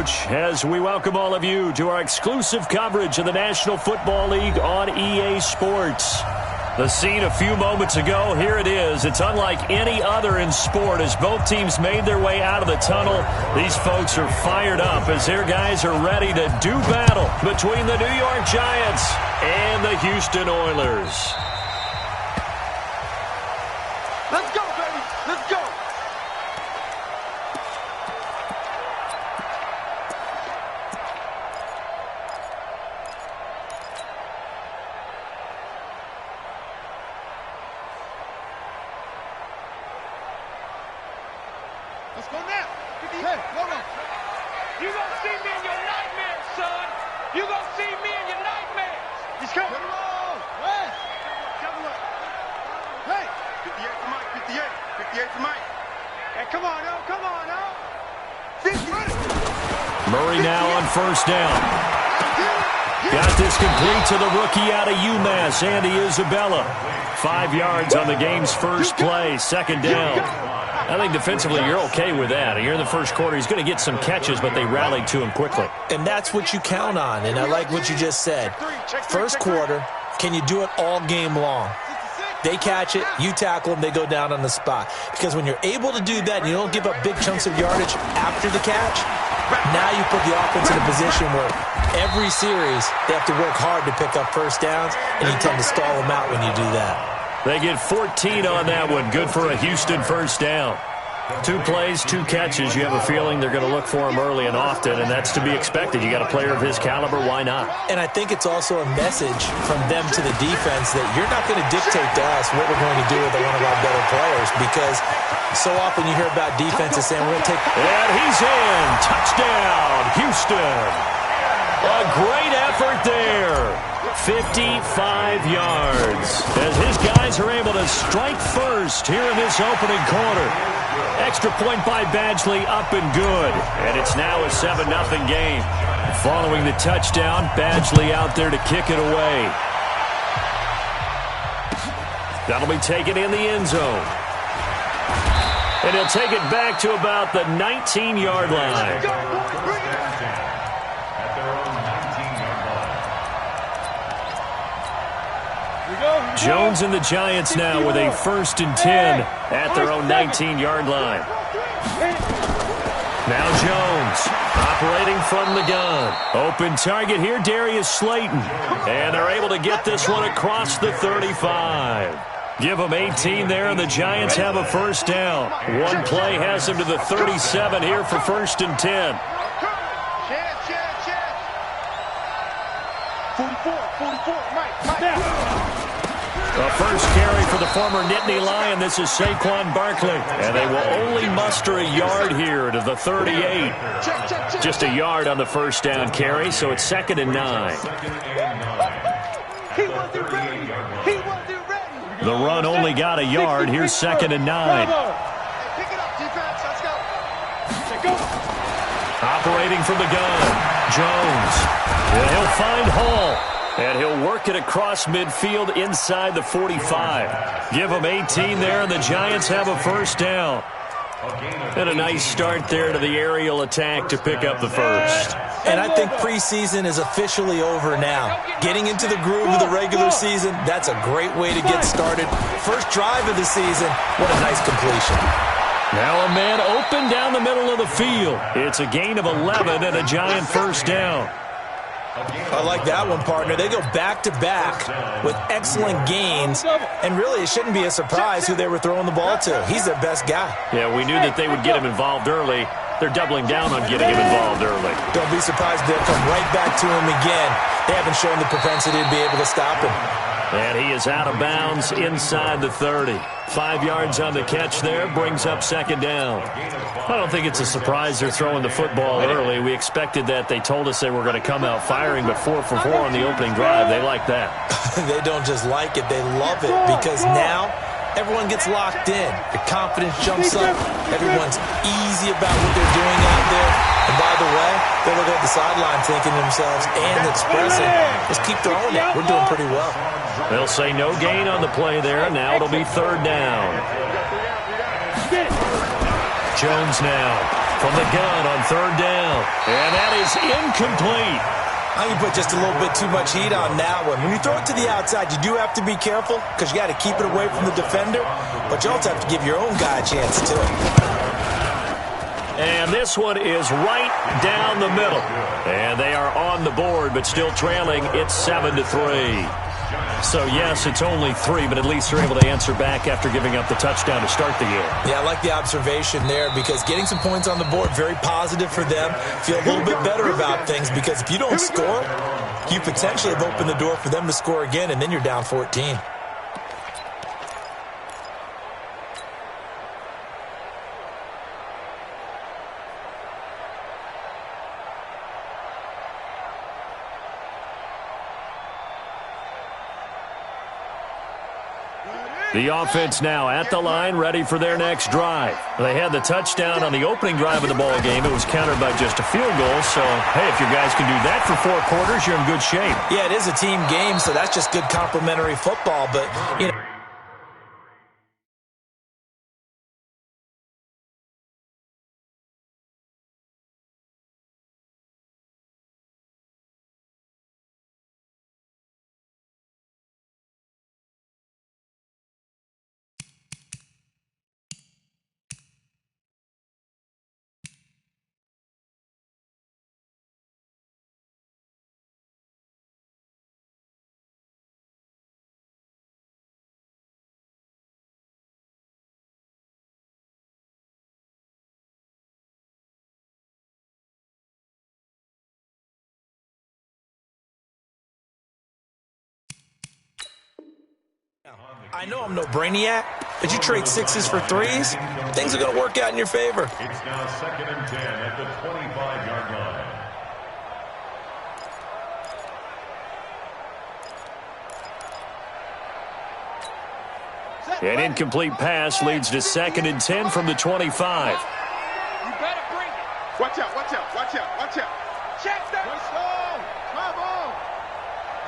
advantage as we welcome all of you to our exclusive coverage of the National Football League on EA Sports. The scene a few moments ago, here it is. It's unlike any other in sport as both teams made their way out of the tunnel. These folks are fired up as their guys are ready to do battle between the New York Giants and the Houston Oilers. Let's go, baby. Let's go. Let's go now. Hey, hold on. You gonna see me in your nightmares, son. You gonna see me in your nightmares. He's coming. West. Hey. 58 for Mike, 58. 58 for Mike. Hey, come on, oh, come on, oh. 50. Murray now on first down. Got this complete to the rookie out of UMass, Andy Isabella. 5 yards on the game's first play, second down. I think defensively you're okay with that. Here in the first quarter, he's going to get some catches, but they rallied to him quickly. And that's what you count on, and I like what you just said. First quarter, can you do it all game long? They catch it, you tackle them, they go down on the spot. Because when you're able to do that and you don't give up big chunks of yardage after the catch, now you put the offense in a position where every series they have to work hard to pick up first downs, and you tend to stall them out when you do that. They get 14 on that one. Good for a Houston first down. 2 plays, 2 catches. You have a feeling they're going to look for him early and often, and that's to be expected. You got a player of his caliber, why not? And I think it's also a message from them to the defense that you're not going to dictate to us what we're going to do with one of our better players, because so often you hear about defenses saying we're going to take... And he's in. Touchdown, Houston. A great effort there. 55 yards as his guys are able to strike first here in this opening quarter. Extra point by Badgley, up and good. And it's now a 7-0 game. Following the touchdown, Badgley out there to kick it away. That'll be taken in the end zone. And he'll take it back to about the 19-yard line. Jones and the Giants now with a 1st and 10 at their own 19-yard line. Now Jones operating from the gun. Open target here, Darius Slayton. And they're able to get this one across the 35. Give them 18 there, and the Giants have a first down. One play has them to the 37 here for 1st and 10. 44, Mike. The first carry for the former Nittany Lion. This is Saquon Barkley. And they will only muster a yard here to the 38. Just a yard on the first down carry, so it's 2nd and 9. He wasn't ready. He wasn't ready. The run only got a yard. Here's 2nd and 9. Pick it up, defense. Let's go. Operating from the gun. Jones. And he'll find Hall. And he'll work it across midfield inside the 45. Give them 18 there, and the Giants have a first down. And a nice start there to the aerial attack to pick up the first. And I think preseason is officially over now. Getting into the groove of the regular season, that's a great way to get started. First drive of the season, what a nice completion. Now a man open down the middle of the field. It's a gain of 11 and a Giant first down. I like that one, partner. They go back-to-back with excellent gains, and really it shouldn't be a surprise who they were throwing the ball to. He's their best guy. Yeah, we knew that they would get him involved early. They're doubling down on getting him involved early. Don't be surprised they'll come right back to him again. They haven't shown the propensity to be able to stop him. And he is out of bounds inside the 30. 5 yards on the catch there, brings up 2nd down. I don't think it's a surprise they're throwing the football early. We expected that. They told us they were going to come out firing, but 4 for 4 on the opening drive. They like that. They don't just like it, they love it, because now everyone gets locked in. The confidence jumps up. Everyone's easy about what they're doing out there. And by the way, they look at the sideline thinking to themselves and expressing, let's keep throwing it. We're doing pretty well. They'll say no gain on the play there. Now it'll be 3rd down. Jones now from the gun on 3rd down. And that is incomplete. I think you put just a little bit too much heat on that one. When you throw it to the outside, you do have to be careful because you got to keep it away from the defender, but you also have to give your own guy a chance too. And this one is right down the middle. And they are on the board, but still trailing. It's 7-3. So, yes, it's only 3, but at least they're able to answer back after giving up the touchdown to start the game. Yeah, I like the observation there because getting some points on the board, very positive for them. Feel a little bit better about things because if you don't score, you potentially have opened the door for them to score again, and then you're down 14. The offense now at the line, ready for their next drive. They had the touchdown on the opening drive of the ball game. It was countered by just a field goal. So, hey, if your guys can do that for 4 quarters, you're in good shape. Yeah, it is a team game, so that's just good complementary football. But, you know, I know I'm no brainiac, but you trade 6s for 3s, things are going to work out in your favor. It's now 2nd and 10 at the 25-yard line. An incomplete pass leads to 2nd and 10 from the 25. You better bring it. Watch out, watch out, watch out, watch out. Check that. Let's go. Come on.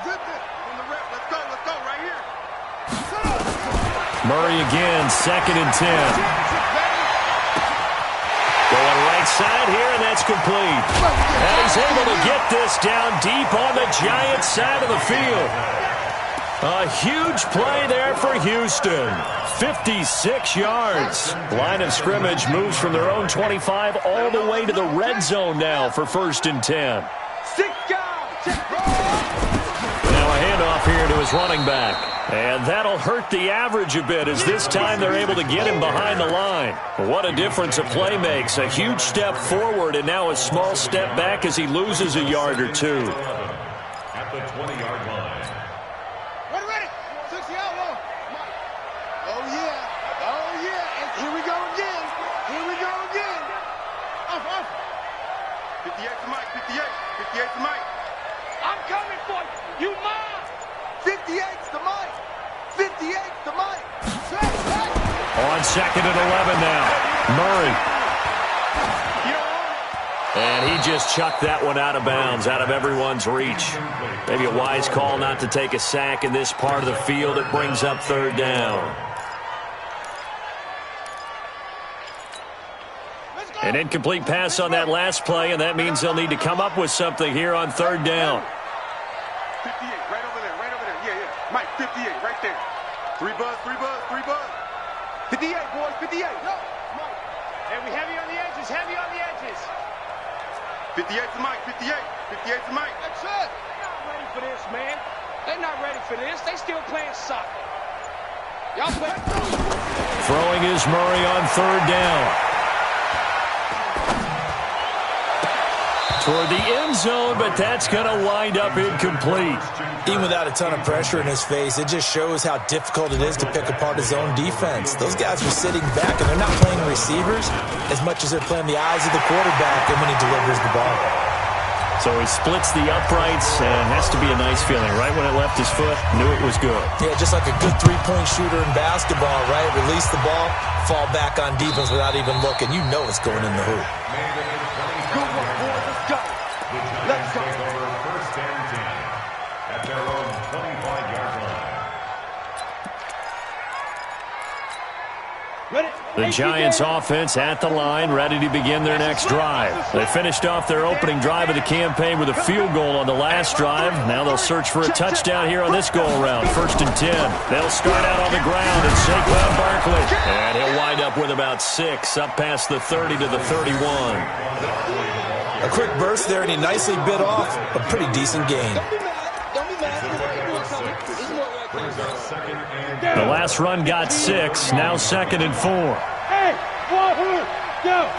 Zip it. On the rep. Let's go right here. Murray again, 2nd and 10. Going right side here, and that's complete. And he's able to get this down deep on the Giants side of the field. A huge play there for Houston. 56 yards. Line of scrimmage moves from their own 25 all the way to the red zone now for 1st and 10. Now a handoff here to his running back. And that'll hurt the average a bit as this time they're able to get him behind the line. What a difference a play makes. A huge step forward and now a small step back as he loses a yard or two. At the 20-yard line. Ready. 60 outlaw. Oh, yeah. Oh, yeah. And here we go again. Off. 58 to Mike, 58. 58 to Mike. I'm coming for you. You mine. 58's to Mike. 58's to Mike. On 2nd and 11 now. Murray. And he just chucked that one out of bounds, out of everyone's reach. Maybe a wise call not to take a sack in this part of the field. It brings up 3rd down. An incomplete pass on that last play, and that means they'll need to come up with something here on 3rd down. 58, right over there. Yeah. Mike, 58, right there. 3 buzz. 58, boys, 58. Yo, Mike. And we heavy on the edges. 58 to Mike, 58. 58 to Mike. That's it. They're not ready for this, man. They're not ready for this. They still playing soccer. Y'all play. Throwing is Murray on 3rd down. Toward the end zone, but that's going to wind up incomplete. Even without a ton of pressure in his face, it just shows how difficult it is to pick apart his own defense. Those guys are sitting back, and they're not playing receivers as much as they're playing the eyes of the quarterback and when he delivers the ball. So he splits the uprights, and has to be a nice feeling. Right when it left his foot, knew it was good. Yeah, just like a good three-point shooter in basketball, right? Release the ball, fall back on defense without even looking. You know it's going in the hoop. Good one, boys. Let's go. Take over 1st and 10 at their own 25-yard line. The Giants offense at the line, ready to begin their next drive. They finished off their opening drive of the campaign with a field goal on the last drive. Now they'll search for a touchdown here on this go-around. 1st and 10. They'll start out on the ground, and Saquon Barkley. And he'll wind up with about 6, up past the 30 to the 31. A quick burst there, and he nicely bit off a pretty decent gain. The last run got 6, now 2nd and 4. Hey, go.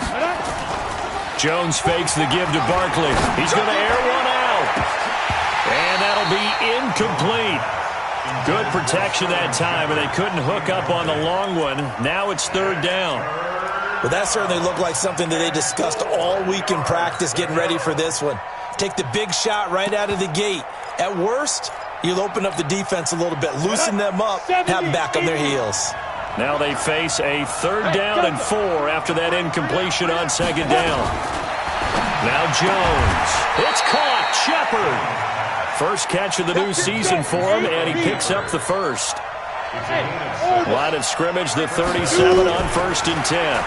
Jones fakes the give to Barkley. He's going to air one out. And that'll be incomplete. Good protection that time, and they couldn't hook up on the long one. Now it's 3rd down. Well, that certainly looked like something that they discussed all week in practice getting ready for this one. Take the big shot right out of the gate. At worst, you'll open up the defense a little bit, loosen them up, have them back on their heels. Now they face a 3rd down and 4 after that incompletion on 2nd down. Now Jones. It's caught. Shepard. First catch of the new season for him, and he picks up the first. Line of scrimmage, the 37 on 1st and 10.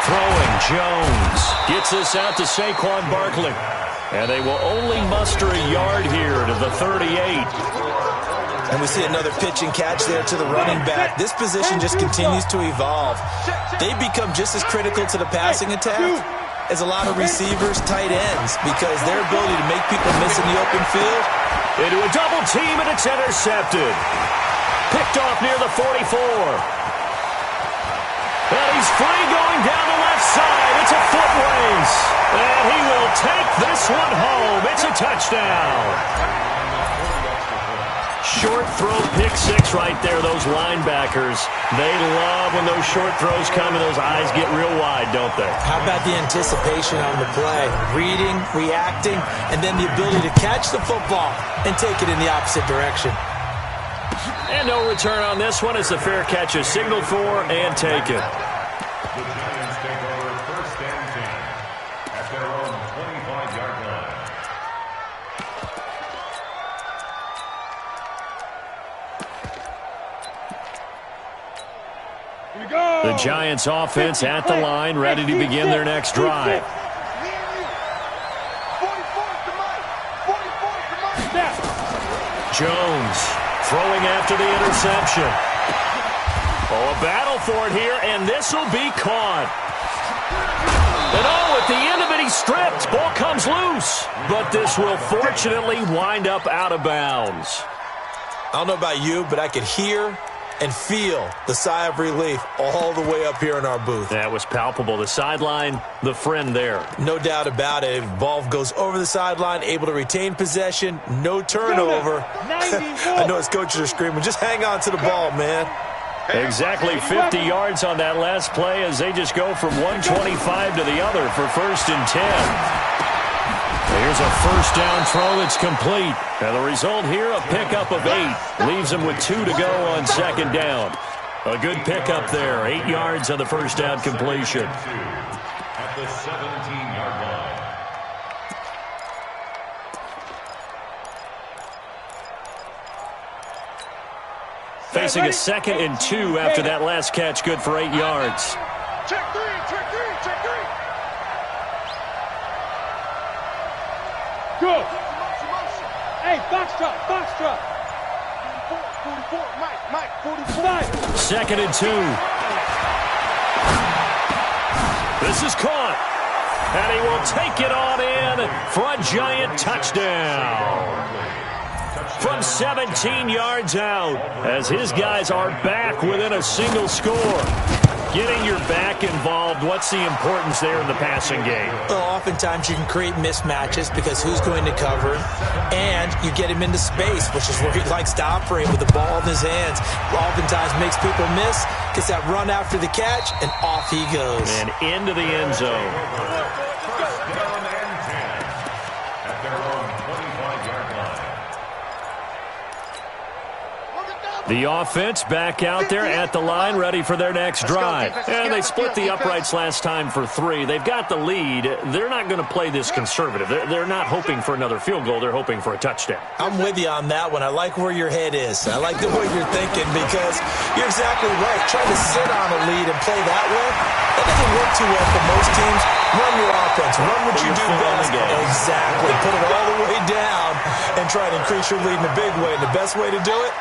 Throwing, Jones. Gets this out to Saquon Barkley. And they will only muster a yard here to the 38. And we see another pitch and catch there to the running back. This position just continues to evolve. They become just as critical to the passing attack as a lot of receivers, tight ends, because their ability to make people miss in the open field. Into a double team, and it's intercepted. Picked off near the 44. And he's free going down the left side. It's a foot race. And he will take this one home. It's a touchdown. Short throw, pick 6 right there, those linebackers. They love when those short throws come and those eyes get real wide, don't they? How about the anticipation on the play? Reading, reacting, and then the ability to catch the football and take it in the opposite direction. And no return on this one as the fair catch is signaled for and taken. The Giants take over 1st and 10 at their own 25-yard line. Here we go. The Giants offense at the line, ready to begin their next drive. Jones throwing after the interception. Oh, a battle for it here, and this will be caught. And oh, at the end of it, he stripped. Ball comes loose. But this will fortunately wind up out of bounds. I don't know about you, but I could hear and feel the sigh of relief all the way up here in our booth. That was palpable. The sideline, the friend there. No doubt about it. Ball goes over the sideline, able to retain possession, no turnover. I know his coaches are screaming, just hang on to the ball, man. Exactly 50 yards on that last play as they just go from 125 to the other for 1st and 10. Here's a 1st down throw that's complete. And the result here, a pickup of 8. Leaves them with 2 to go on 2nd down. A good pickup there. 8 yards on the 1st down completion. At the 17-yard line. Facing a 2nd and 2 after that last catch, good for 8 yards. Check 3, check 3, check 3. Good. Hey, box truck, box truck. 44, Mike, 44. 2nd and 2. This is caught. And he will take it on in for a Giant touchdown. From 17 yards out, as his guys are back within a single score. Getting your back involved, what's the importance there in the passing game? Well, oftentimes you can create mismatches because who's going to cover, and you get him into space, which is where he likes to operate with the ball in his hands. Oftentimes makes people miss, gets that run after the catch, and off he goes. And into the end zone. First down and 10 at their own 25-yard line. Look at that The offense back out there at the line, ready for their next drive. And they split the uprights last time for 3. They've got the lead. They're not going to play this conservative. They're not hoping for another field goal. They're hoping for a touchdown. I'm with you on that one. I like where your head is. I like the way you're thinking because you're exactly right. Trying to sit on a lead and play that way, that doesn't work too well for most teams. Run your offense. Run what you do best. Exactly. Put it all the way down and try to increase your lead in a big way. And the best way to do it,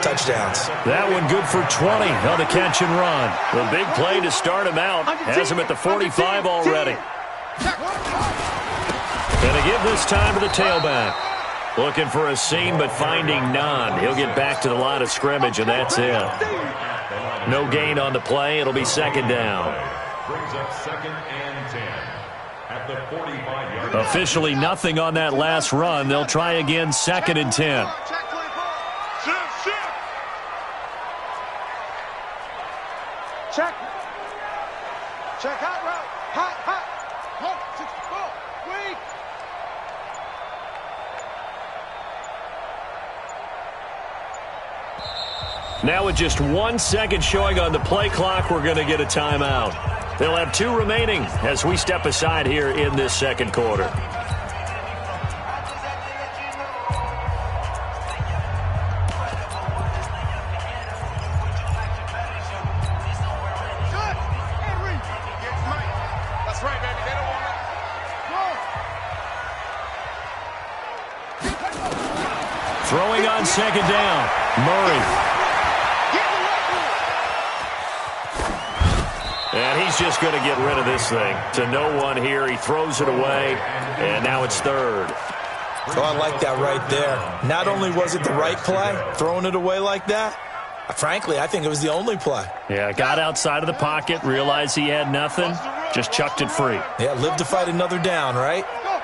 touchdowns. That one good for 20 on the catch and run. The big play to start him out. Has him at the 45 already. Going to give this time to the tailback. Looking for a seam, but finding none. He'll get back to the line of scrimmage, and that's it. No gain on the play. It'll be second down. Brings up 2nd and 10 at the 45-yard line. Officially nothing on that last run. They'll try again, 2nd and 10. Check. Check hot route. Hot. Hot. 64. Wait. Now with just 1 second showing on the play clock, we're going to get a timeout. They'll have 2 remaining as we step aside here in this second quarter. Throwing on second down, Murray. And he's just going to get rid of this thing. To no one here. He throws it away, and now it's 3rd. Oh, I like that right there. Not only was it the right play, throwing it away like that, frankly, I think it was the only play. Yeah, got outside of the pocket, realized he had nothing, just chucked it free. Yeah, live to fight another down, right? Right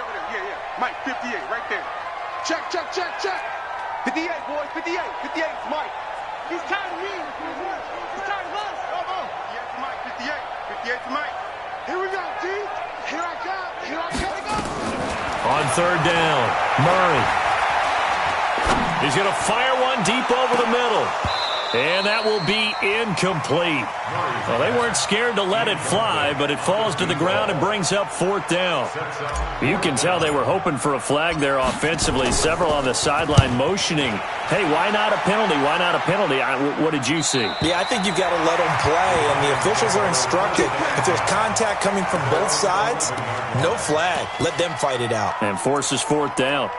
over there. Yeah. Mike, 58, right there. Check. 58, boys, 58. 58 is Mike. He's tired of me. He's tired of us. Come on. 58 to Mike, 58. 58 to Mike. Here we go, D. Here I come. On 3rd down, Murray. He's going to fire one deep over the middle. And that will be incomplete. Well, they weren't scared to let it fly, but it falls to the ground and brings up 4th down. You can tell they were hoping for a flag there offensively. Several on the sideline motioning, hey, why not a penalty? Why not a penalty? What did you see? Yeah, I think you've got to let them play, and the officials are instructed. If there's contact coming from both sides, no flag. Let them fight it out. And forces 4th down.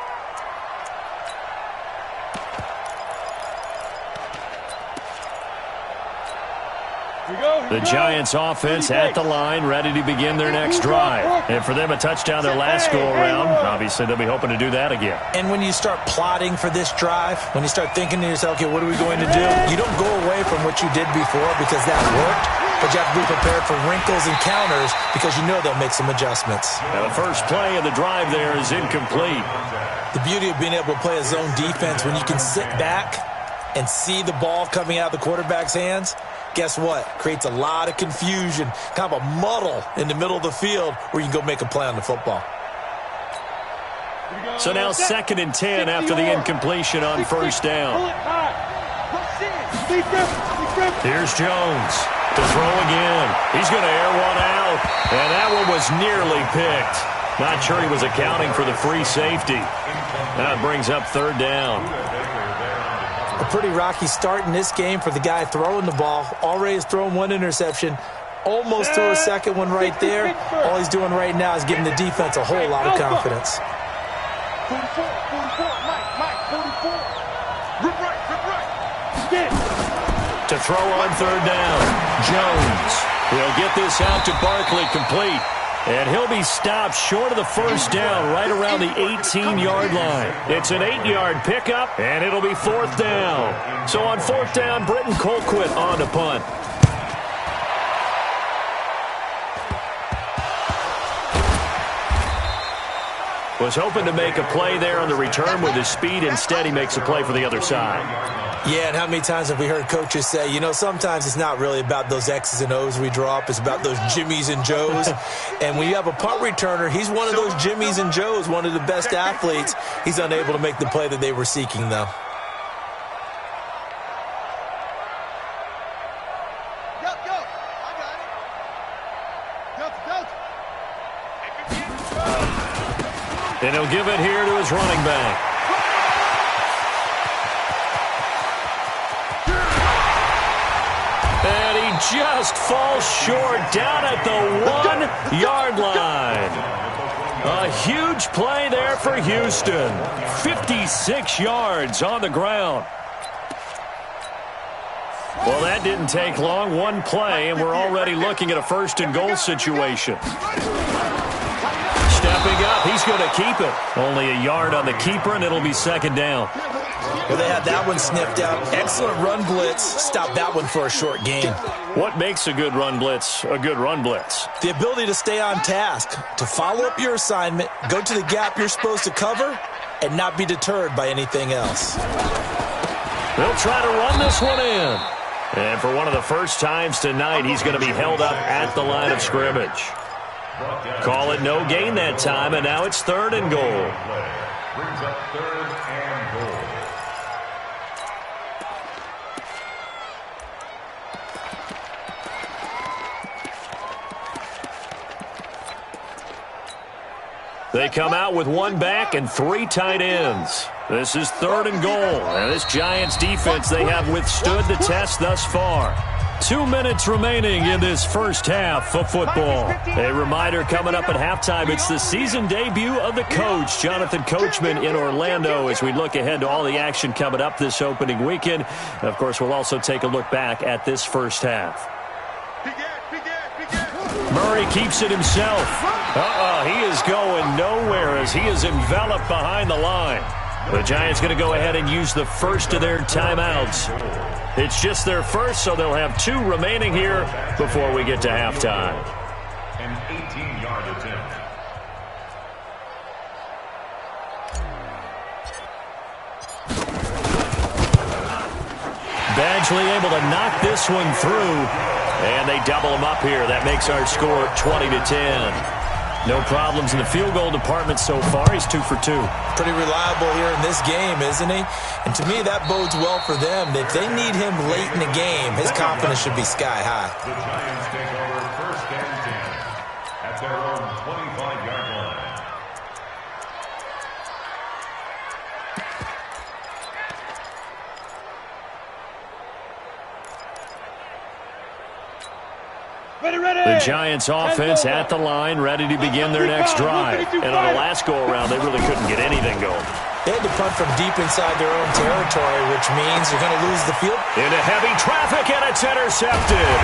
The Giants offense at the line, ready to begin their next drive. And for them, a touchdown their last go-around. Obviously, they'll be hoping to do that again. And when you start plotting for this drive, when you start thinking to yourself, okay, what are we going to do? You don't go away from what you did before because that worked, but you have to be prepared for wrinkles and counters because you know they'll make some adjustments. Now, the first play of the drive there is incomplete. The beauty of being able to play a zone defense when you can sit back and see the ball coming out of the quarterback's hands, guess what? Creates a lot of confusion, kind of a muddle in the middle of the field where you can go make a play on the football. So now 2nd and 10 after the incompletion on 1st down. Here's Jones to throw again. He's going to air one out, and that one was nearly picked. Not sure he was accounting for the free safety. That brings up 3rd down. A pretty rocky start in this game for the guy throwing the ball. Already has thrown 1 interception. Almost threw a second one right there. All he's doing right now is giving the defense a whole lot of confidence. 44, Mike, 44. Rip right. To throw on 3rd down, Jones. He'll get this out to Barkley complete. And he'll be stopped short of the 1st down right around the 18-yard line. It's an 8-yard pickup, and it'll be 4th down. So on 4th down, Britton Colquitt on to punt. Was hoping to make a play there on the return with his speed. Instead, he makes a play for the other side. Yeah, and how many times have we heard coaches say, you know, sometimes it's not really about those X's and O's we draw up. It's about those Jimmies and Joes. And when you have a punt returner, he's one of those Jimmies and Joes, one of the best athletes. He's unable to make the play that they were seeking, though. And he'll give it here to his running back. And he just falls short down at the 1-yard line. A huge play there for Houston. 56 yards on the ground. Well, that didn't take long. One play, and we're already looking at a first-and-goal situation. Stepping up, he's going to keep it. Only a yard on the keeper, and it'll be second down. Well, they had that one sniffed out. Excellent run blitz. Stop that one for a short gain. What makes a good run blitz a good run blitz? The ability to stay on task, to follow up your assignment, go to the gap you're supposed to cover, and not be deterred by anything else. They'll try to run this one in. And for one of the first times tonight, he's going to be held up at the line of scrimmage. Call it no gain that time, and now it's 3rd and goal. Brings up 3rd and goal. They come out with one back and 3 tight ends. This is 3rd and goal. And this Giants defense, they have withstood the test thus far. 2 minutes remaining in this first half of football. A reminder coming up at halftime, it's the season debut of the coach, Jonathan Coachman, in Orlando, as we look ahead to all the action coming up this opening weekend. And of course, we'll also take a look back at this first half. Murray keeps it himself. He is going nowhere as he is enveloped behind the line. The Giants going to go ahead and use the first of their timeouts. It's just their first, so they'll have 2 remaining here before we get to halftime. An 18-yard attempt. Badgley able to knock this one through, and they double him up here. That makes our score 20-10. No problems in the field goal department so far. He's 2 for 2. Pretty reliable here in this game, isn't he? And to me, that bodes well for them. If they need him late in the game, his confidence should be sky high. The Giants take over 1st and 10 at their own 25-yard line. The Giants offense at the line, ready to begin their next drive. And on the last go-around, they really couldn't get anything going. They had to punt from deep inside their own territory, which means they're going to lose the field. Into heavy traffic, and it's intercepted.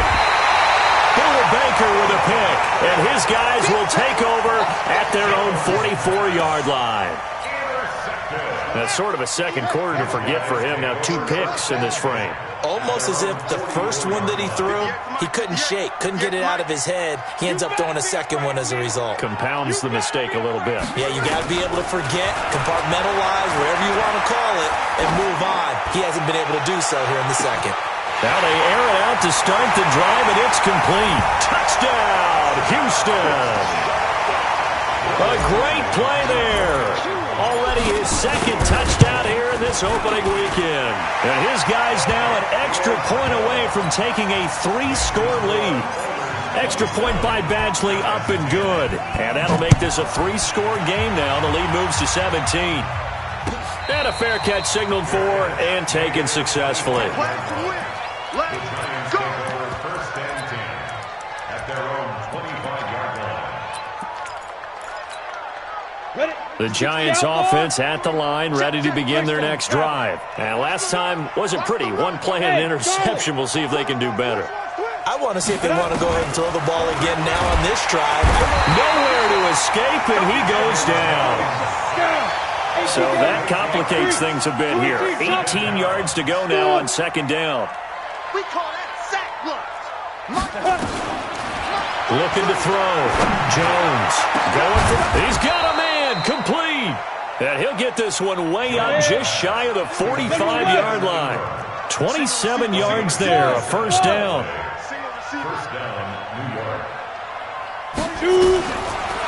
Buller Baker with a pick, and his guys will take over at their own 44-yard line. That's sort of a second quarter to forget for him. Now 2 picks in this frame. Almost as if the first one that he threw, he couldn't shake, couldn't get it out of his head. He ends up throwing a second one as a result. Compounds the mistake a little bit. Yeah, you got to be able to forget, compartmentalize, whatever you want to call it, and move on. He hasn't been able to do so here in the second. Now they air it out to start the drive, and it's complete. Touchdown, Houston. A great play there. Already his second touchdown here in this opening weekend. And his guys now an extra point away from taking a 3-score lead. Extra point by Badgley up and good. And that'll make this a 3-score game now. The lead moves to 17. And a fair catch signaled for and taken successfully. Let's go. 1st and 10 at their own 25-yard line. The Giants offense at the line, ready to begin their next drive. And last time wasn't pretty. One play and an interception. We'll see if they can do better. I want to see if they want to go ahead and throw the ball again now on this drive. Nowhere to escape, and he goes down. So that complicates things a bit here. 18 yards to go now on 2nd down. We call that sack blocks. Looking to throw. Jones going for. He's got a man. Complete. And he'll get this one way up just shy of the 45-yard line. 27 yards there. A 1st down. 1st down, New York.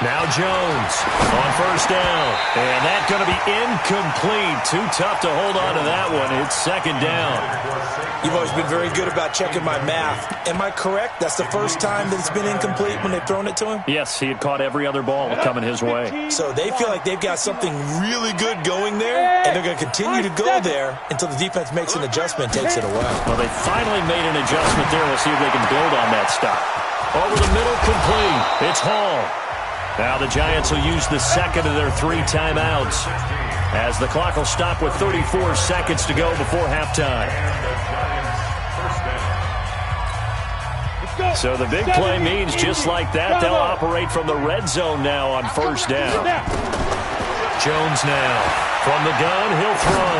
Now Jones on first down. And that's going to be incomplete. Too tough to hold on to that one. It's second down. You've always been very good about checking my math. Am I correct? That's the first time that it's been incomplete when they've thrown it to him? Yes, he had caught every other ball coming his way. So they feel like they've got something really good going there, and they're going to continue to go there until the defense makes an adjustment and takes it away. Well, they finally made an adjustment there. We'll see if they can build on that stop. Over the middle, complete. It's Hall. Now the Giants will use the second of their 3 timeouts as the clock will stop with 34 seconds to go before halftime. So the big play means just like that, they'll operate from the red zone now on first down. Jones now from the gun, he'll throw.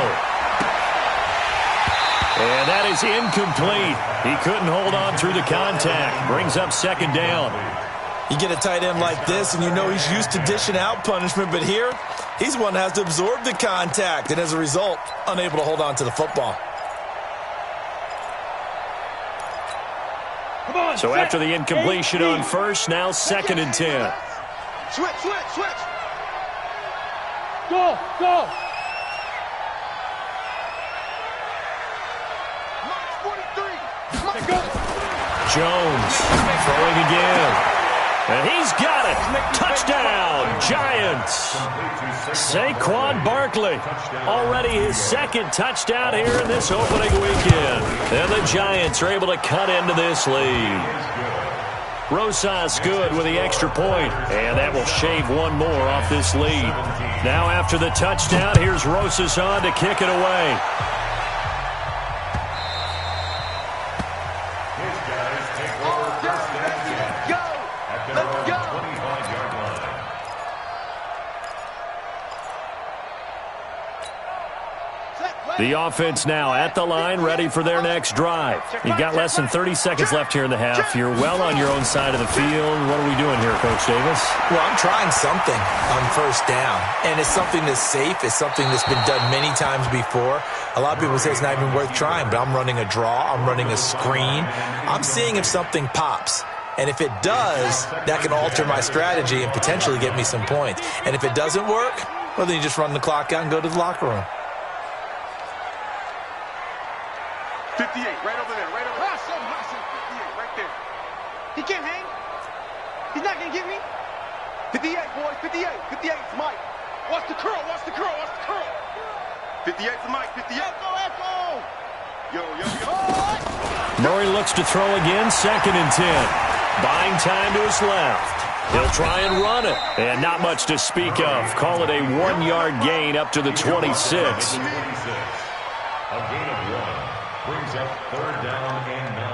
And that is incomplete. He couldn't hold on through the contact. Brings up second down. You get a tight end like this, and you know he's used to dishing out punishment, but here, he's one that has to absorb the contact, and as a result, unable to hold on to the football. So after the incompletion on first, now second and 10. Switch, switch, switch. Go, go. Jones throwing again. And he's got it. Touchdown, Giants. Saquon Barkley. Already his second touchdown here in this opening weekend. And the Giants are able to cut into this lead. Rosas good with the extra point. And that will shave one more off this lead. Now after the touchdown, here's Rosas on to kick it away. The offense now at the line, ready for their next drive. You've got less than 30 seconds left here in the half. You're well on your own side of the field. What are we doing here, Coach Davis? Well, I'm trying something on first down, and it's something that's safe. It's something that's been done many times before. A lot of people say it's not even worth trying, but I'm running a draw. I'm running a screen. I'm seeing if something pops. And if it does, that can alter my strategy and potentially get me some points. And if it doesn't work, well, then you just run the clock out and go to the locker room. 58, right over there, right over there. 58, right there. He can't hang. He's not going to get me. 58, boys, 58. 58 is Mike. Watch the curl, watch the curl, watch the curl. 58 is Mike, 58. Echo. Yo, yo, yo. Murray looks to throw again, second and 10. Buying time to his left. He'll try and run it. And not much to speak of. Call it a 1-yard gain up to the 26. A gain of 1 brings up third down and 9.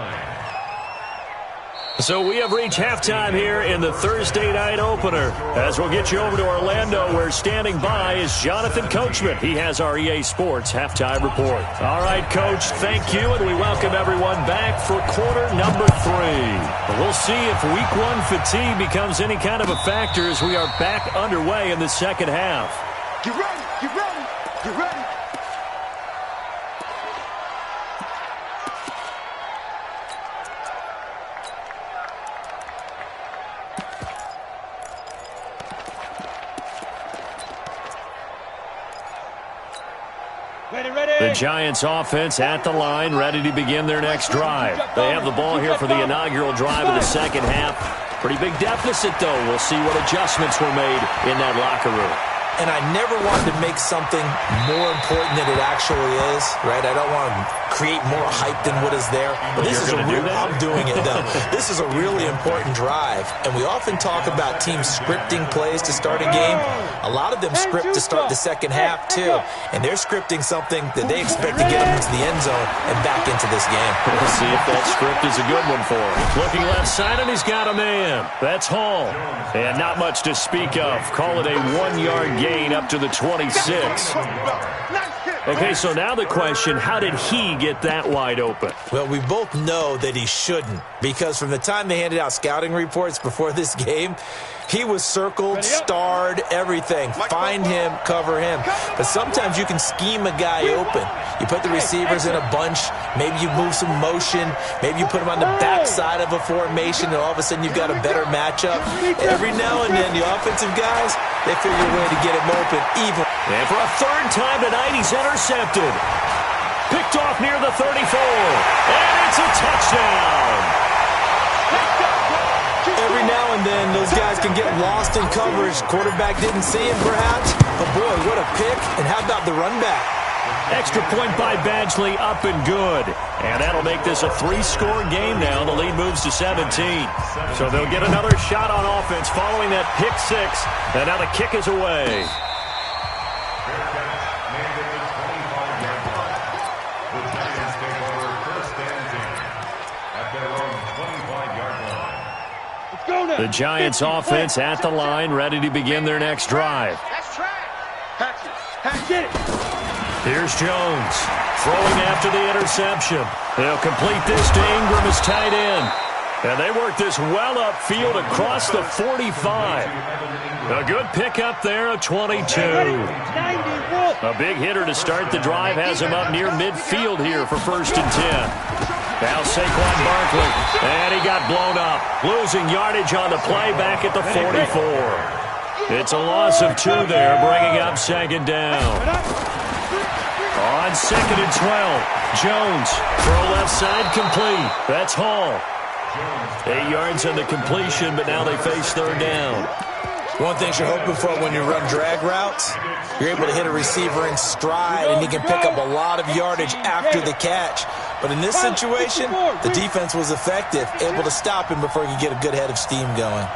So we have reached halftime here in the Thursday night opener. As we'll get you over to Orlando, where standing by is Jonathan Coachman. He has our EA Sports halftime report. All right, Coach, thank you, and we welcome everyone back for quarter number 3. We'll see if week 1 fatigue becomes any kind of a factor as we are back underway in the second half. Get ready, get ready, get ready. The Giants offense at the line, ready to begin their next drive. They have the ball here for the inaugural drive of the second half. Pretty big deficit, though. We'll see what adjustments were made in that locker room. And I never wanted to make something more important than it actually is, right? I don't want to create more hype than what is there. But this is a real, I'm doing it, though. This is a really important drive. And we often talk about teams scripting plays to start a game. A lot of them script to start the second half, too. And they're scripting something that they expect to get them into the end zone and back into this game. We'll see if that script is a good one for him. Looking left side, and he's got a man. That's Hall. And not much to speak of. Call it a 1-yard gain up to the 26. Nice hit. Okay, so now the question, how did he get that wide open? Well, we both know that he shouldn't, because from the time they handed out scouting reports before this game, he was circled, starred, everything. Find him, cover him. But sometimes you can scheme a guy open. You put the receivers in a bunch. Maybe you move some motion. Maybe you put him on the backside of a formation, and all of a sudden you've got a better matchup. Every now and then, the offensive guys, they figure a way to get him open even. And for a third time tonight, he's intercepted. Picked off near the 34. And it's a touchdown. Every now and then, those guys can get lost in coverage. Quarterback didn't see him, perhaps. But, boy, what a pick. And how about the run back? Extra point by Badgley, up and good. And that'll make this a 3-score game now. The lead moves to 17. So they'll get another shot on offense following that pick 6. And now the kick is away. The Giants offense at the line, ready to begin their next drive. Here's Jones, throwing after the interception. They'll complete this to Ingram as tight end. And they work this well upfield across the 45. A good pickup there, a 22. A big hitter to start the drive has him up near midfield here for 1st and 10. Now Saquon Barkley, and he got blown up. Losing yardage on the play back at the 44. It's a loss of 2 there, bringing up 2nd down. On 2nd and 12, Jones, throw left side complete. That's Hall. 8 yards on the completion, but now they face 3rd down. One thing you're hoping for when you run drag routes, you're able to hit a receiver in stride, and he can pick up a lot of yardage after the catch. But in this situation, the defense was effective, able to stop him before he could get a good head of steam going.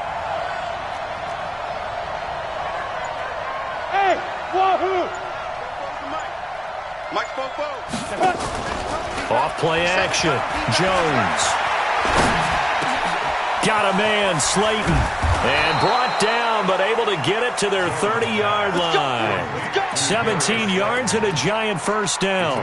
Hey, wahoo! Off play action. Jones. Got a man, Slayton. And brought down, but able to get it to their 30-yard line. 17 yards and a Giant 1st down.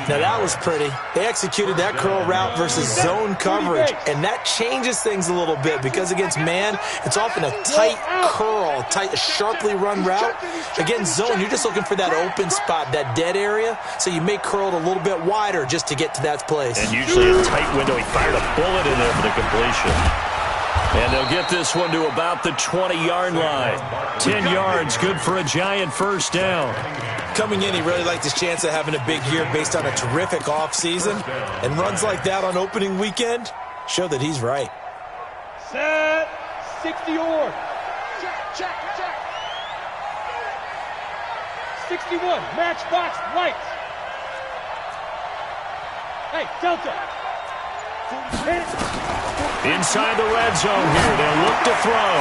Now that was pretty. They executed that curl route versus zone coverage, and that changes things a little bit because against man, it's often a tight curl, a sharply run route. Against zone, you're just looking for that open spot, that dead area, so you may curl it a little bit wider just to get to that place. And usually a tight window. He fired a bullet in there for the completion. And they'll get this one to about the 20-yard line. 10 yards, good for a Giant 1st down. Coming in, he really liked his chance of having a big year based on a terrific offseason. And runs like that on opening weekend show that he's right. Set, 60 or. Check. 61, matchbox lights. Hey, Delta. Inside the red zone here. They'll look to throw.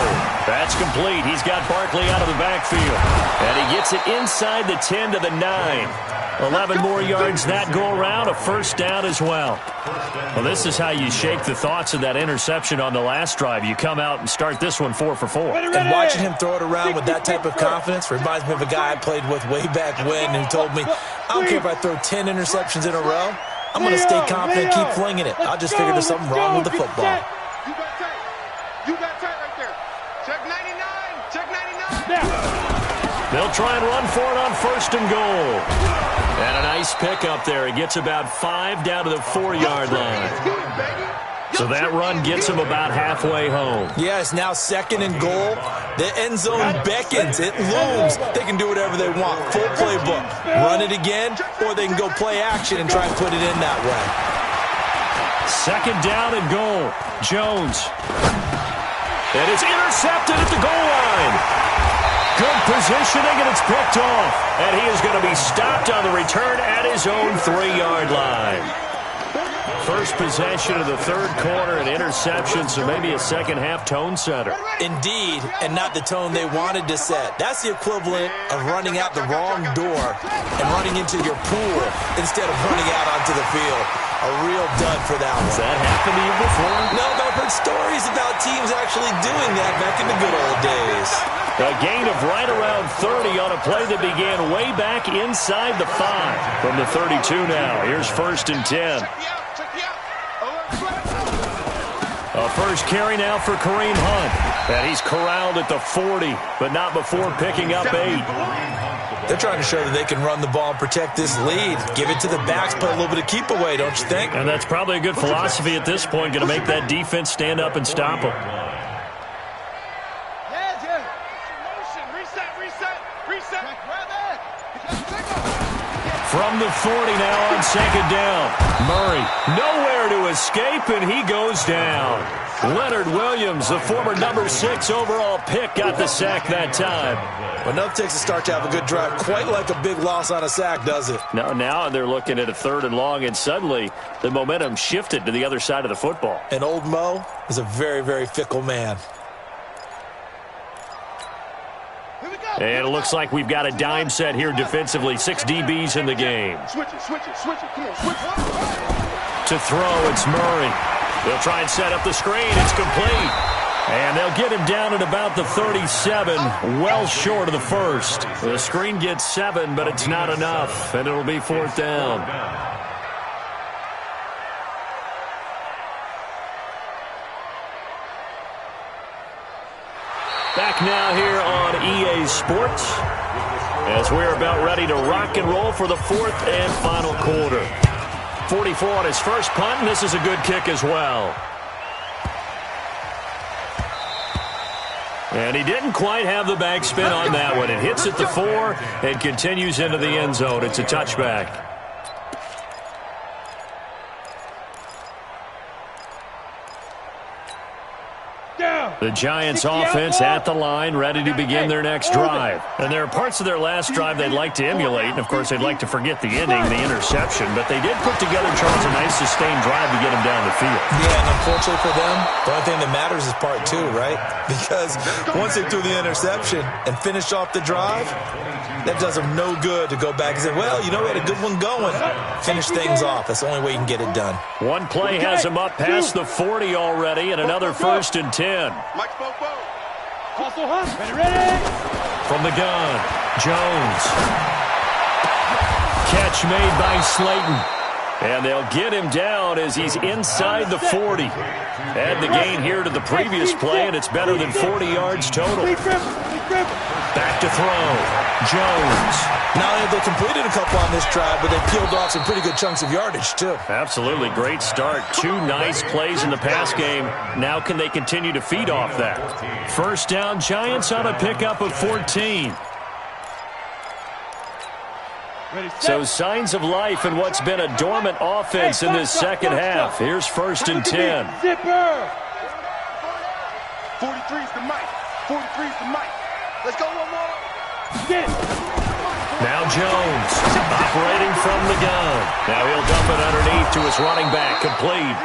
That's complete. He's got Barkley out of the backfield. And he gets it inside the 10 to the 9. 11 more yards that go around. A 1st down as well. Well, this is how you shake the thoughts of that interception on the last drive. You come out and start this one 4 for 4. And watching him throw it around with that type of confidence reminds me of a guy I played with way back when who told me, I don't care if I throw 10 interceptions in a row. I'm going to stay confident, keep flinging it. I'll just figure there's something wrong with the football. You got tight right there. Check 99. Check 99. They'll try and run for it on 1st and goal. And a nice pickup there. He gets about 5 down to the 4-yard line. So that run gets him about halfway home. Yeah, it's now 2nd and goal. The end zone beckons. It looms. They can do whatever they want. Full playbook. Run it again, or they can go play action and try and put it in that way. 2nd down and goal. Jones. And it's intercepted at the goal line. Good positioning, and it's picked off. And he is going to be stopped on the return at his own 3-yard line. First possession of the 3rd quarter, an interception, so maybe a second-half tone setter. Indeed, and not the tone they wanted to set. That's the equivalent of running out the wrong door and running into your pool instead of running out onto the field. A real dud for that one. Has that happened to you before? No, but I've heard stories about teams actually doing that back in the good old days. A gain of right around 30 on a play that began way back inside the 5. From the 32 now. Here's 1st and 10. A first carry now for Kareem Hunt. And he's corralled at the 40, but not before picking up 8. They're trying to show that they can run the ball and protect this lead. Give it to the backs, play a little bit of keep away, don't you think? And that's probably a good philosophy at this point, going to make that defense stand up and stop them. From the 40 now on 2nd down. Murray nowhere to escape, and he goes down. Leonard Williams, the former number 6 overall pick, got the sack that time. Well, enough takes a start to have a good drive. Quite like a big loss on a sack, does it? No, now they're looking at a 3rd and long, and suddenly the momentum shifted to the other side of the football. And old Mo is a very, very fickle man. And it looks like we've got a dime set here defensively. 6 DBs in the game. Switch it. Come on, switch it. To throw, it's Murray. They'll try and set up the screen. It's complete. And they'll get him down at about the 37, well short of the 1st. The screen gets 7, but it's not enough, and it'll be 4th down. Back now here on EA Sports as we're about ready to rock and roll for the 4th and final quarter. 44 on his first punt, and this is a good kick as well. And he didn't quite have the backspin on that one. It hits at the 4 and continues into the end zone. It's a touchback. The Giants offense at the line, ready to begin their next drive. And there are parts of their last drive they'd like to emulate. And, of course, they'd like to forget the ending, the interception. But they did put together, Charles, a nice sustained drive to get him down the field. Yeah, and unfortunately for them, the only thing that matters is part 2, right? Because once they threw the interception and finished off the drive, that does them no good to go back and say, well, you know, we had a good one going. Finish things off. That's the only way you can get it done. One play has him up past the 40 already, and another 1st and 10. Mike Bobo. Ready? From the gun, Jones. Catch made by Slayton. And they'll get him down as he's inside the 40. Add the gain here to the previous play, and it's better than 40 yards total. Back to throw. Jones. Not only have they completed a couple on this drive, but they peeled off some pretty good chunks of yardage, too. Absolutely. Great start. 2 nice plays in the pass game. Now can they continue to feed off that? 1st down, Giants on a pickup of 14. So signs of life in what's been a dormant offense in this second half. Here's 1st and 10. 43's the mic. 43's the mic. Let's go one more. Now Jones operating from the gun. Now he'll dump it underneath to his running back. Complete.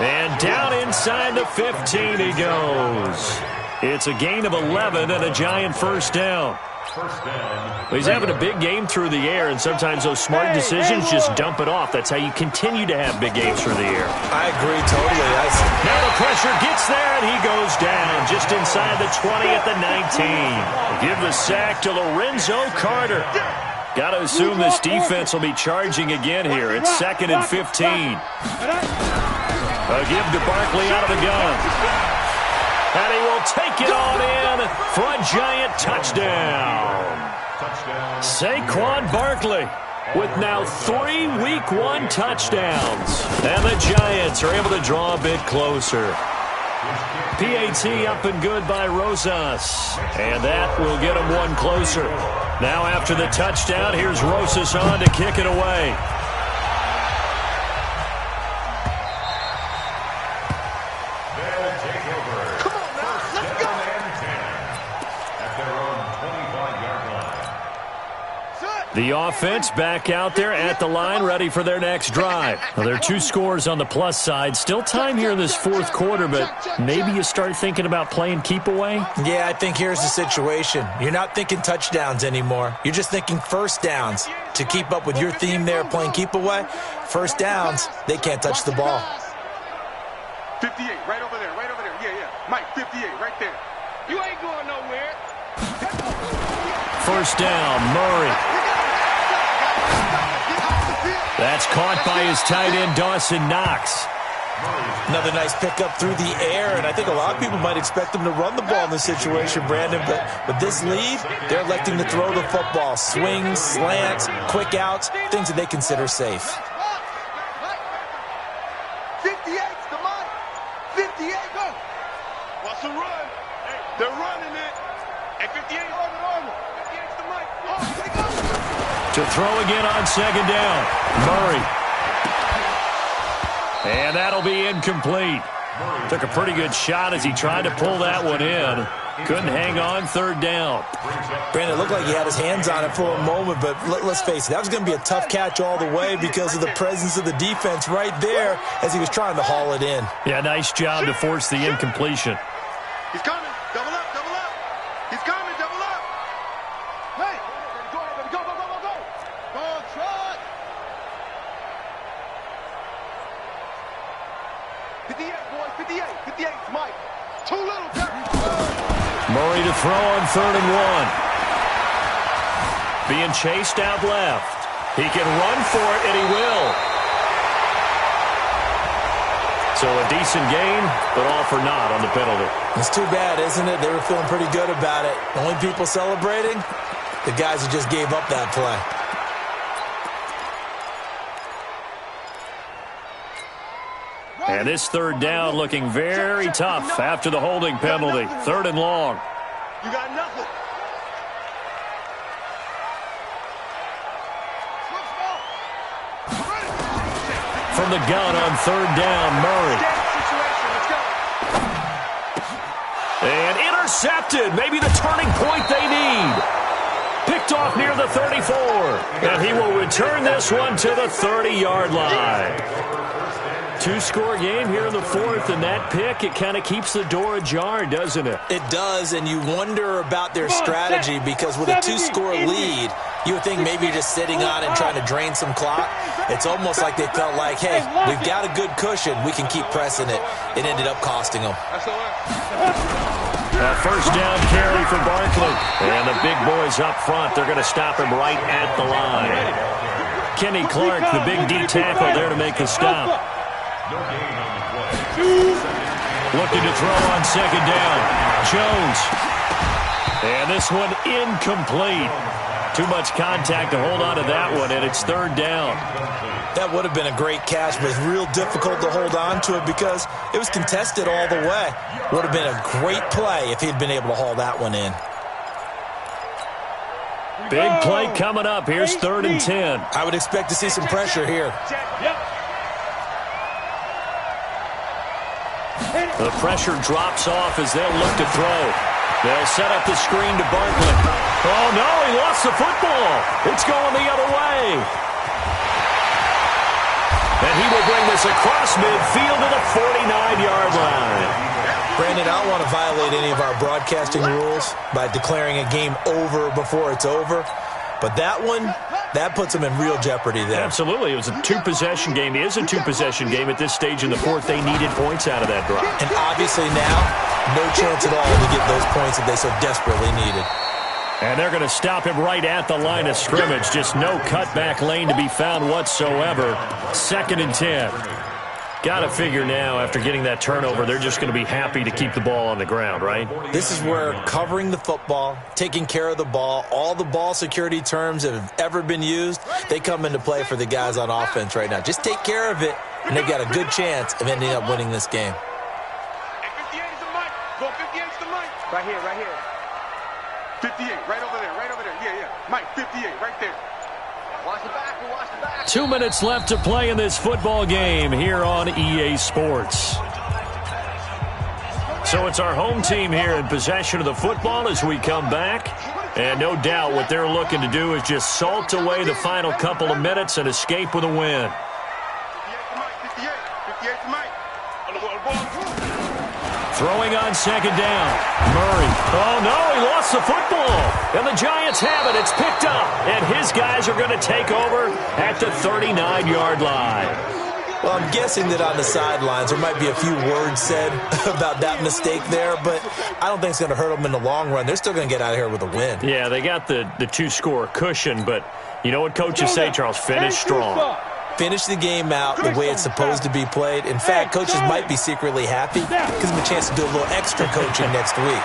And down inside the 15 he goes. It's a gain of 11 and a Giant 1st down. He's having a big game through the air, and sometimes those smart decisions just dump it off. That's how you continue to have big games through the air. I agree totally. Now the pressure gets there, and he goes down just inside the 20 at the 19. Give the sack to Lorenzo Carter. Got to assume this defense will be charging again here. It's 2nd and 15. A give to Barkley out of the gun. And he will take it on in for a Giant touchdown. Saquon Barkley with now 3 Week 1 touchdowns. And the Giants are able to draw a bit closer. PAT up and good by Rosas. And that will get him 1 closer. Now after the touchdown, here's Rosas on to kick it away. The offense back out there at the line, ready for their next drive. Well, there are 2 scores on the plus side. Still time here in this fourth quarter, but maybe you start thinking about playing keep away? Yeah, I think here's the situation. You're not thinking touchdowns anymore. You're just thinking first downs. To keep up with your theme there, playing keep away, first downs, they can't touch the ball. 58, right over there, right over there. Yeah, yeah. Mike, 58, right there. You ain't going nowhere. First down, Murray. That's caught by his tight end, Dawson Knox. Another nice pickup through the air, and I think a lot of people might expect him to run the ball in this situation, Brandon, but with this lead, they're electing to throw the football. Swings, slants, quick outs, things that they consider safe. 58's the money. 58, go. What's the run? Hey, they're running it. Hey, 58. 58's the mic. Oh, they go. To throw again on second down, Murray. And that'll be incomplete. Took a pretty good shot as he tried to pull that one in. Couldn't hang on, third down. Brandon, it looked like he had his hands on it for a moment, but let's face it, that was going to be a tough catch all the way because of the presence of the defense right there as he was trying to haul it in. Yeah, nice job to force the incompletion. He's coming. Double up, double up. He's coming, double up. Hey, go ahead, baby. Go, go, go, go, go. Go, Trot. 58, boys, 58. 58's Mike. Too little, Murray to throw on 3rd and 1. Being chased out left. He can run for it, and he will. So a decent gain, but all for naught on the penalty. It's too bad, isn't it? They were feeling pretty good about it. Only people celebrating, the guys who just gave up that play. And this 3rd down looking very tough after the holding penalty. 3rd and long. You got nothing. From the gun on 3rd down, Murray. And intercepted. Maybe the turning point they need. Picked off near the 34. And he will return this one to the 30-yard line. 2-score game here in the 4th, and that pick, it kind of keeps the door ajar, doesn't it? It does, and you wonder about their strategy because with a 2-score lead, you would think maybe just sitting on it and trying to drain some clock. It's almost like they felt like, hey, we've got a good cushion. We can keep pressing it. It ended up costing them. A first down carry for Barkley. And the big boys up front, they're going to stop him right at the line. Kenny Clark, the big D tackle there to make the stop. Looking to throw on 2nd down. Jones. And this one incomplete. Too much contact to hold on to that one, and it's 3rd down. That would have been a great catch, but it's real difficult to hold on to it because it was contested all the way. Would have been a great play if he'd been able to haul that one in. Big play coming up. Here's 3rd and 10. I would expect to see some pressure here. The pressure drops off as they'll look to throw. They'll set up the screen to Barkley. Oh, no, he lost the football. It's going the other way. And he will bring this across midfield to the 49-yard line. Brandon, I don't want to violate any of our broadcasting rules by declaring a game over before it's over. But that one, that puts them in real jeopardy there. Absolutely. It was a 2-possession game. It is a 2-possession game at this stage in the 4th. They needed points out of that drive. And obviously now, no chance at all to get those points that they so desperately needed. And they're going to stop him right at the line of scrimmage. Just no cutback lane to be found whatsoever. 2nd and 10. Got to figure now, after getting that turnover, they're just going to be happy to keep the ball on the ground, right? This is where covering the football, taking care of the ball, all the ball security terms that have ever been used, they come into play for the guys on offense right now. Just take care of it, and they've got a good chance of ending up winning this game. Hey, 58 is the mic. Go 58 is the mic. Right here, right here. 58, right over there, right over there. Yeah, yeah. Mike, 58, right there. Watch the back, watch the back. 2 minutes left to play in this football game here on EA Sports. So it's our home team here in possession of the football as we come back. And no doubt what they're looking to do is just salt away the final couple of minutes and escape with a win. 58 to Mike. Throwing on second down. Murray. Oh, no, he lost the football. And the Giants have it. It's picked up. And his guys are going to take over at the 39-yard line. Well, I'm guessing that on the sidelines there might be a few words said about that mistake there, but I don't think it's going to hurt them in the long run. They're still going to get out of here with a win. Yeah, they got the two-score cushion, but you know what coaches say, Charles? Finish strong. Finish the game out the way it's supposed to be played. In fact, coaches might be secretly happy because of a chance to do a little extra coaching next week.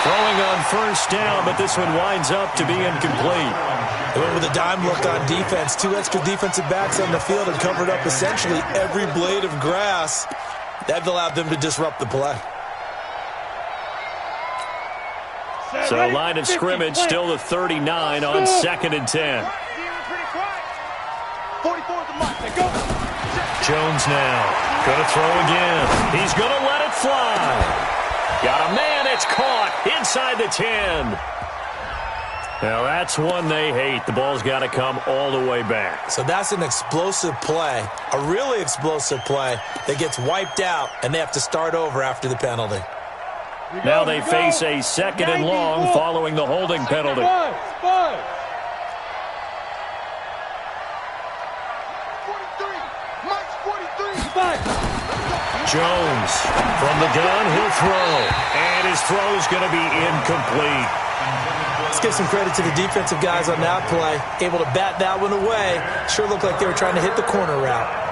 Throwing on first down, but this one winds up to be incomplete. They went with a dime look on defense. 2 extra defensive backs on the field and covered up essentially every blade of grass. That allowed them to disrupt the play. So line of scrimmage still the 39 on 2nd and 10. Jones now. Going to throw again. He's going to let it fly. Got a man. It's caught inside the 10. Now, that's one they hate. The ball's got to come all the way back. So that's an explosive play, a really explosive play that gets wiped out, and they have to start over after the penalty. Now they face a 2nd and long following the holding penalty. Jones from the gun, he'll throw. And his throw is going to be incomplete. Let's give some credit to the defensive guys on that play. Able to bat that one away. Sure looked like they were trying to hit the corner route.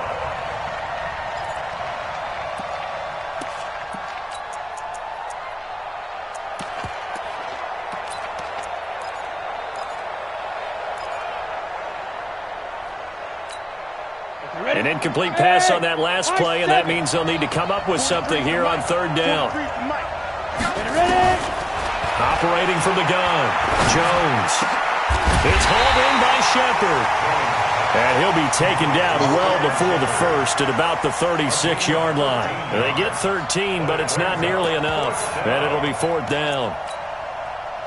An incomplete pass on that last play, and that means they'll need to come up with something here on 3rd down. Operating from the gun, Jones. It's hauled in by Shepard. And he'll be taken down well before the first at about the 36-yard line. They get 13, but it's not nearly enough. And it'll be 4th down.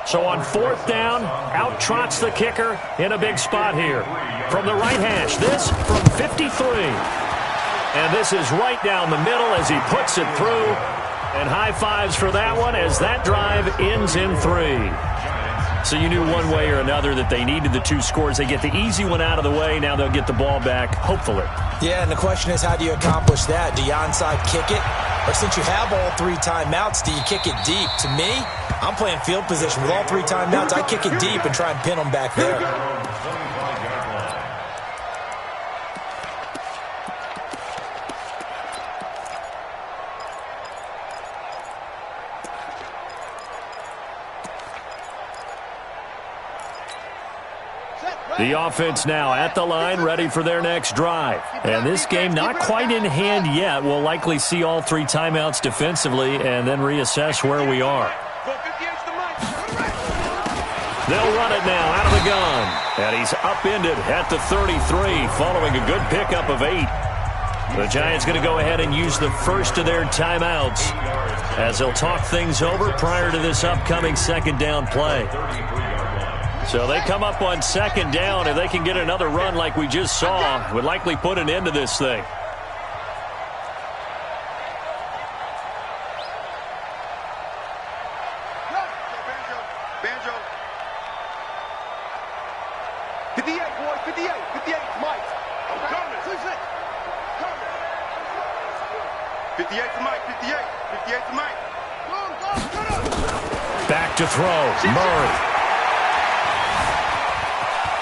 So on 4th down, out trots the kicker in a big spot here. From the right hash, this from 53. And this is right down the middle as he puts it through. And high fives for that one as that drive ends in 3. So you knew one way or another that they needed the 2 scores. They get the easy one out of the way. Now they'll get the ball back, hopefully. Yeah, and the question is, how do you accomplish that? Do you onside kick it? Or since you have all 3 timeouts, do you kick it deep? To me, I'm playing field position. With all 3 timeouts, I kick it deep and try and pin them back there. The offense now at the line, ready for their next drive. And this game not quite in hand yet. We'll likely see all 3 timeouts defensively and then reassess where we are. They'll run it now out of the gun. And he's upended at the 33 following a good pickup of 8. The Giants going to go ahead and use the first of their timeouts as they'll talk things over prior to this upcoming 2nd down play. So they come up on 2nd down. If they can get another run like we just saw, would likely put an end to this thing. Banjo. 58, boys, 58, 58, Mike. I'm coming. 58 to Mike, 58, 58 to Mike. Back to throw, Murray.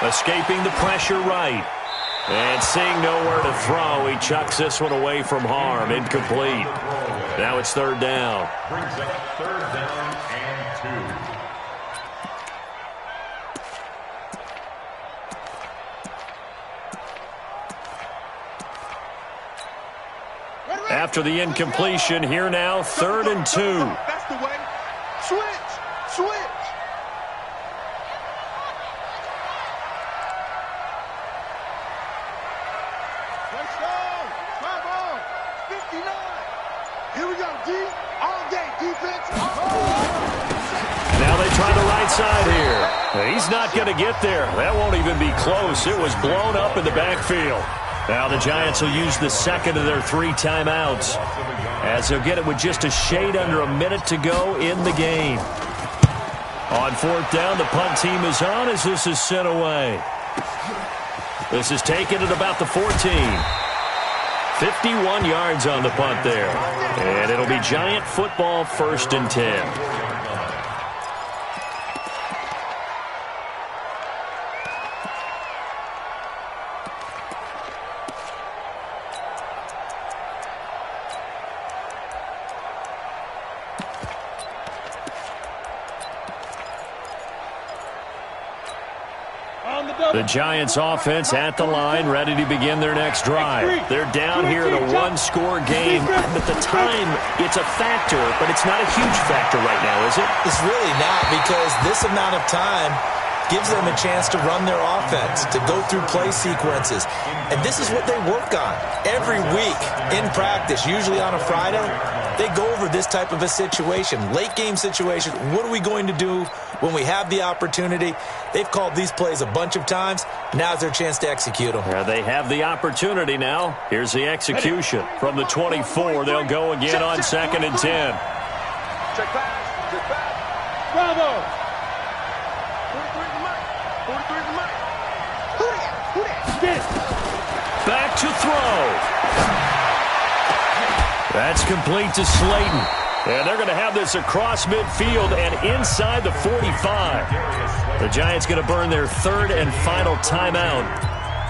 Escaping the pressure right. And seeing nowhere to throw, he chucks this one away from harm. Incomplete. Now it's 3rd down. Brings up 3rd down and 2. After the incompletion, here now, 3rd and 2. That's the way. Switch. Here we go, D. All day defense. inside here. He's not going to get there. That won't even be close. It was blown up in the backfield. Now the Giants will use the second of their 3 timeouts, as they'll get it with just a shade under a minute to go in the game. On 4th down, the punt team is on as this is sent away. This is taken at about the 14. 51 yards on the punt there. And it'll be Giant football, 1st and 10. The Giants offense at the line, ready to begin their next drive. They're down here in a 1-score game. At the time, it's a factor, but it's not a huge factor right now, is it? It's really not, because this amount of time gives them a chance to run their offense, to go through play sequences. And this is what they work on every week in practice, usually on a Friday. They go over this type of a situation, late game situation. What are we going to do when we have the opportunity? They've called these plays a bunch of times. Now's their chance to execute them. Yeah, they have the opportunity now. Here's the execution. From the 24, they'll go again on 2nd and 10. Check pass. Check pass. Bravo. 43 the mic. 43 the mic. Who that? Back to throw. That's complete to Slayton. And they're going to have this across midfield and inside the 45. The Giants going to burn their 3rd and final timeout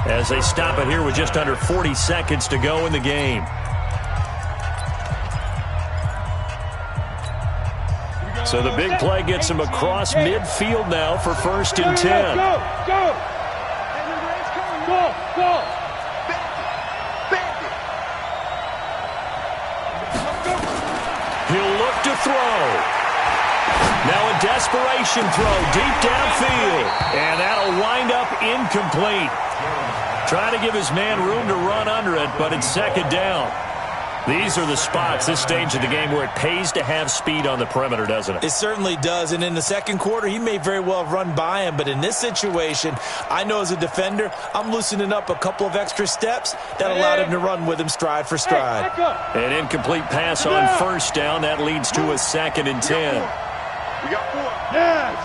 as they stop it here with just under 40 seconds to go in the game. So the big play gets them across midfield now for 1st and 10. Go. He'll look to throw. Now a desperation throw deep downfield. And that'll wind up incomplete. Trying to give his man room to run under it, but it's 2nd down. These are the spots, this stage of the game, where it pays to have speed on the perimeter, doesn't it? It certainly does. And in the 2nd quarter, he may very well have run by him. But in this situation, I know as a defender, I'm loosening up a couple of extra steps that allowed him to run with him stride for stride. An incomplete pass on 1st down. That leads to a 2nd and 10. We got 4. Yes.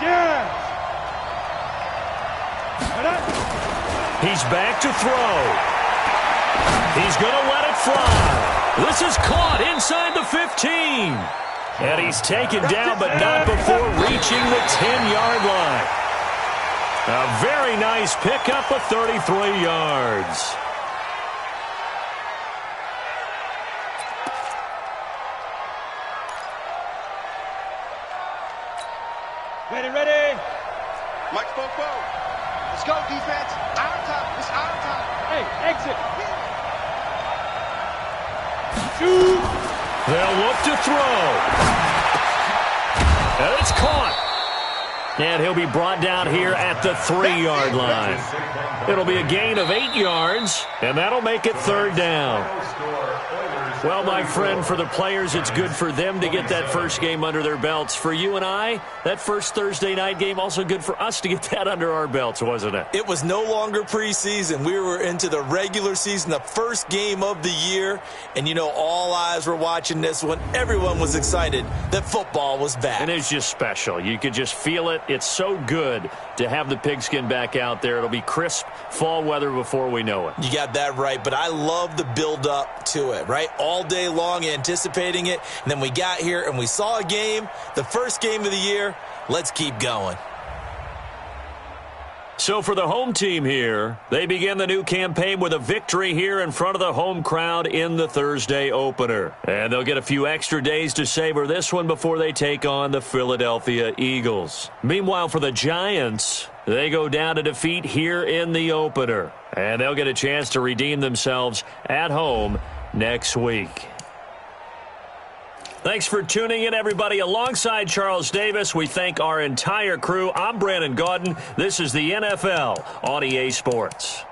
He's back to throw. He's going to let it fly. This is caught inside the 15. And he's taken down, but not before reaching the 10-yard line. A very nice pickup of 33 yards. Ready. Mike Fofo. Let's go, defense. Our time. It's our time. Hey, exit. Shoot. They'll look to throw. And it's caught. And he'll be brought down here at the 3-yard line. It'll be a gain of 8 yards, and that'll make it 3rd down. Well, my friend, for the players, it's good for them to get that first game under their belts. For you and I, that first Thursday night game, also good for us to get that under our belts, wasn't it? It was no longer preseason. We were into the regular season, the first game of the year. And, you know, all eyes were watching this one. Everyone was excited that football was back. And it's just special. You could just feel it. It's so good to have the pigskin back out there. It'll be crisp fall weather before we know it. You got that right, but I love the build-up to it, right? All day long anticipating it, and then we got here and we saw a game, the first game of the year. Let's keep going. So for the home team here, they begin the new campaign with a victory here in front of the home crowd in the Thursday opener. And they'll get a few extra days to savor this one before they take on the Philadelphia Eagles. Meanwhile, for the Giants, they go down to defeat here in the opener. And they'll get a chance to redeem themselves at home next week. Thanks for tuning in, everybody. Alongside Charles Davis, we thank our entire crew. I'm Brandon Gaudin. This is the NFL on EA Sports.